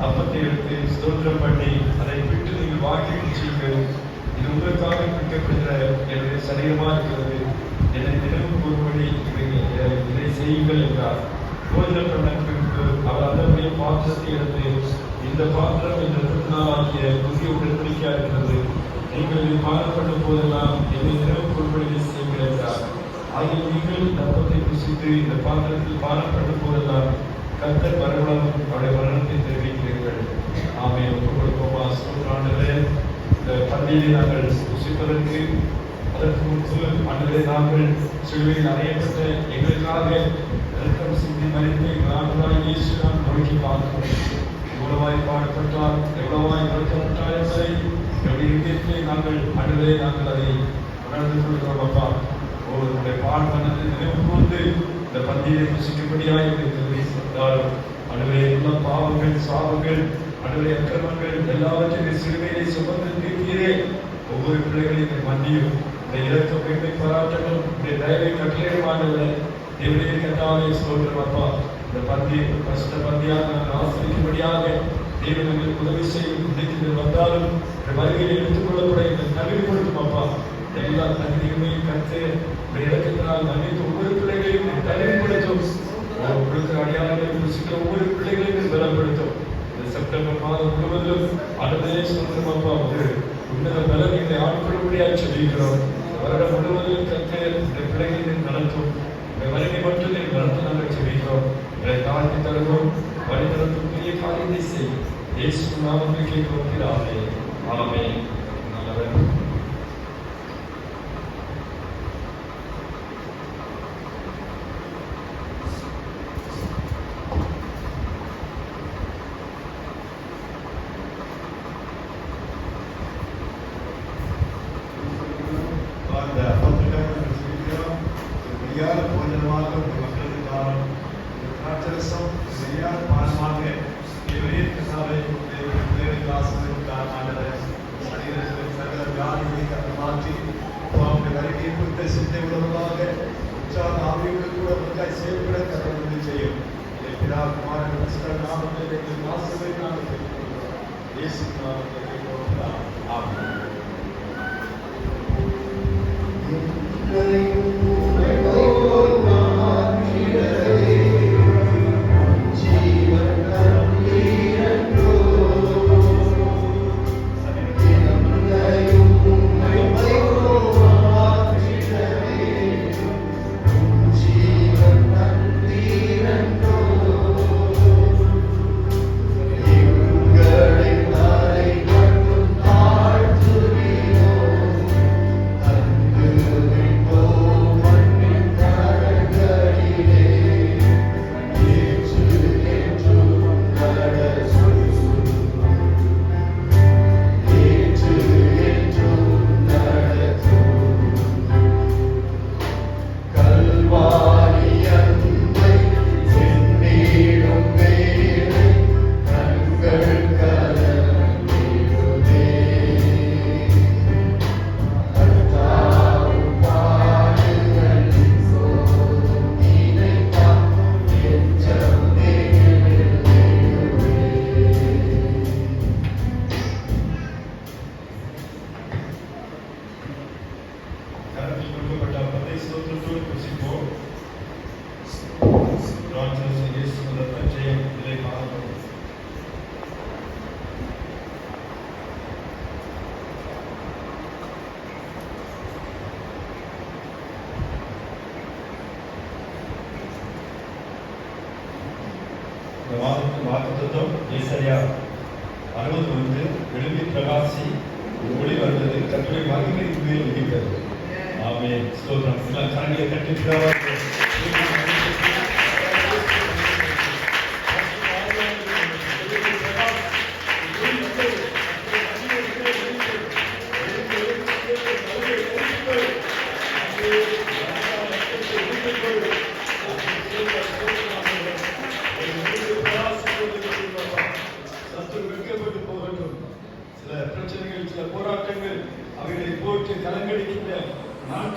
அப்பத்தை எடுத்து ஸ்தோத்திரம் பண்ணி அதை விட்டு நீங்கள் வாங்கி குடிச்சீர்கள். இது உங்களுக்காக பிடிக்கப்படுகிற என்னுடைய சரீரமா இருக்கிறது, என்னை தினமும் கூறும்படி இதை செய்யுங்கள் என்றார். போஜனம் பண்ண பின்பு அவர் அந்த பாத்திரத்தை எடுத்து, இந்த பாத்திரம் என்ற திருநாளாகிய புதிய உடன்படிக்கையா இருக்கிறது, நீங்கள் இதை பானம் பண்ணும் போதெல்லாம் என்னை தினமும் கூறும்படி செய்யுங்கள் என்றார். அதில் நீங்கள் இந்த அப்பத்தை புசித்து இந்த பாத்திரத்தில் பானம் பண்ணும் போதெல்லாம் கர்த்தர் மறுபடியும் அவருடைய மரணத்தை தெரிவிக்கிறீர்கள். ஆமே. ஒப்புக் கொடுப்போமா? ஆண்டவரே, இந்த பந்தியை நாங்கள் புசிப்பதற்கு அதற்கு முன்பு ஆண்டவரே, நாங்கள் சிலுவையில் அறையப்பட்ட எங்களுக்காக இரத்தம் சிந்தி மறித்து நான்காய் இயேசு நாம் நோக்கி பார்க்கிறோம். எவ்வளவாய் பாடுபட்டார், எவ்வளவாய் நோக்கப்பட்டார் என்பதை என்னுடைய இதயத்திலே நாங்கள் ஆண்டவரே நாங்கள் அதை உணர்ந்து கொள்கிறோம். அப்பா, உங்களுடைய பாடுபட்டதை நினைவு கூர்ந்து இந்த பந்தியை புசிக்கும்படியாக தெரிவித்தாலும் ஆண்டவரே, எல்லா பாவங்கள், சாபங்கள், ஆண்டவரே, அக்கிரமங்கள் எல்லாவற்றையும் சிலுவையிலே சுமந்து தீர்த்தீரே. ஒவ்வொரு பிள்ளைகளையும் மன்னியும். இந்த இரக்க பெண்மை பாராட்டங்கள் இந்த தயவை கட்டளையும் ஆண்டவரே தேவனே கர்த்தாவே ஸ்தோத்திரம். அப்பா, இந்த பந்தியை கஷ்ட பந்தியாக நாங்கள் ஆசிரிக்கும்படியாக தேவன் எங்களுக்கு உதவி செய்யும். இன்னைக்கு வந்தாலும் இந்த வருகையில் எடுத்துக்கொள்ளப்பட இந்த தகுதிப்படுத்தும். அப்பா, எல்லா தகுதியுமே கற்று இறக்கத்தினால் மன்னித்து ஒவ்வொரு பிள்ளைகளையும் தகுதிப்படுத்தும். உங்களுக்கு அடையாளங்களை புசிக்க ஒவ்வொரு பிள்ளைகளையும் பலப்படுத்தும். இந்த செப்டம்பர் மாதம் முழுவதிலும் அடுத்ததே சொல்லும். அப்பா, ஒரு உன்னத பலன் எங்களை ஆட்கொள்ளும்படியாக சொல்லியிருக்கிறோம். வருடம் முழுவதிலும் கற்று இந்த பிள்ளைகளின் நடத்தும். இந்த வருகை மட்டும் நடத்த நாங்கள் சொல்லிக்கிறோம். இதை தாழ்த்தி தருவோம். வழி நடத்தும் பெரிய காரியத்தை செய்யும். இயேசு நாமத்தில் கேட்கிறோம் பிதாவே. ஆமென். நல்லவர். भोजनமாக மக்களுக்கான திராட்சரசம் பானமாக கசாவை சகல வியாதிகளை மாற்றி அவருடைய வருகையை குறித்த சிந்தை உள்ளவர்களாக உற்சாக ஆவியோடு கூட ஒன்றாய் செயல்பட கதை செய்யும். பிதா குமாரன் நாமத்தில் ஆசிர்வை நாமத்தில் இயேசு நாமத்தில் ஆமென். வாக்குத்தத்தம் ஏசாயா 61 எழும்பி பிரகாசி, ஒளி வந்தது, கர்த்தருடைய மகிமை மேல் உதித்தது. ஆமென். ஸ்தோத்திரம். எல்லாம் கரங்களை தட்டி சில பிரச்சனைகள், சில போராட்டங்கள் அவைகளை போட்டு கலங்கடிக்கின்ற நாட்கள்